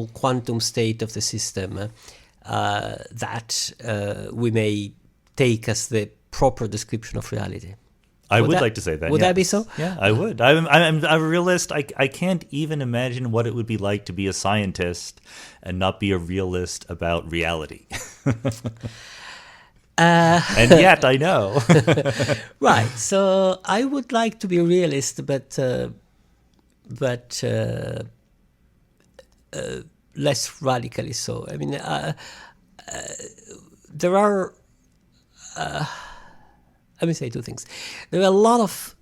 quantum state of the system that we may take as the proper description of reality. I would like to say that. Would that be so? Yeah, I would. I'm a realist. I can't even imagine what it would be like to be a scientist and not be a realist about reality. And yet I know. Right. So I would like to be a realist, but less radically so. I mean, there are. Let me say two things. There are a lot of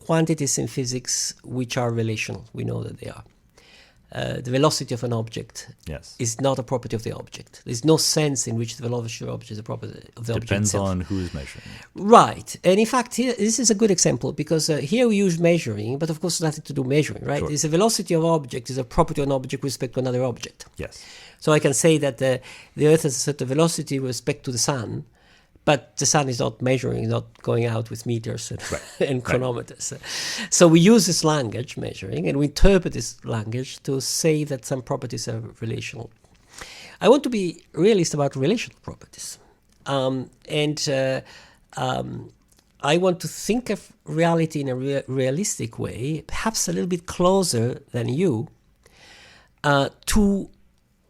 quantities in physics which are relational. We know that they are. The velocity of an object is not a property of the object. There's no sense in which the velocity of an object is a property of the object Depends itself. on who's measuring. Right. And in fact, here, this is a good example because here we use measuring, but of course nothing to do measuring, right? Sure. It's the velocity of an object is a property of an object with respect to another object. Yes. So I can say that the Earth has a certain velocity with respect to the Sun, but the Sun is not measuring, not going out with meters and, and chronometers. So we use this language, measuring, and we interpret this language to say that some properties are relational. I want to be realist about relational properties. I want to think of reality in a realistic way, perhaps a little bit closer than you, to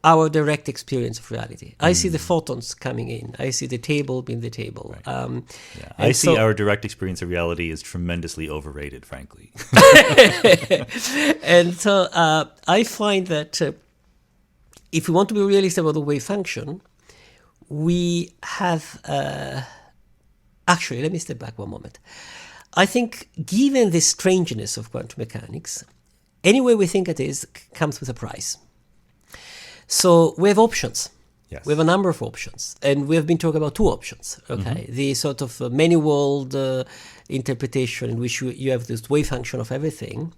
our direct experience of reality. I see the photons coming in. I see the table being the table. Right. I see our direct experience of reality is tremendously overrated, frankly. And so I find that if we want to be realistic about the wave function, we have... actually, let me step back one moment. I think given the strangeness of quantum mechanics, any way we think it is comes with a price. So we have options. Yes. We have a number of options. And we have been talking about two options. Okay, the sort of many-world interpretation in which you have this wave function of everything,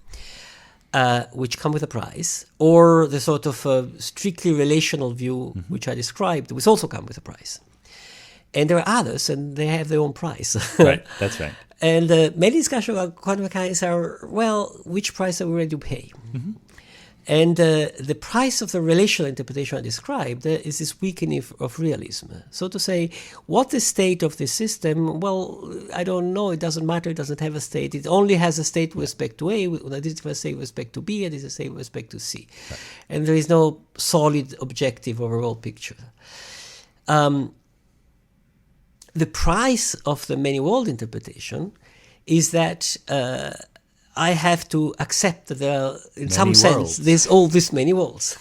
which come with a price, or the sort of strictly relational view which I described, which also come with a price. And there are others, and they have their own price. Right, that's right. And many discussions about quantum mechanics are, well, which price are we ready to pay? And the price of the relational interpretation I described is this weakening of realism. So to say, what the state of the system? Well, I don't know. It doesn't matter. It doesn't have a state. It only has a state with respect to A, this is a state with respect to B, and this is a state with respect to C. Right. And there is no solid objective overall picture. The price of the many-world interpretation is that I have to accept that there are, in some sense, there's all these many worlds.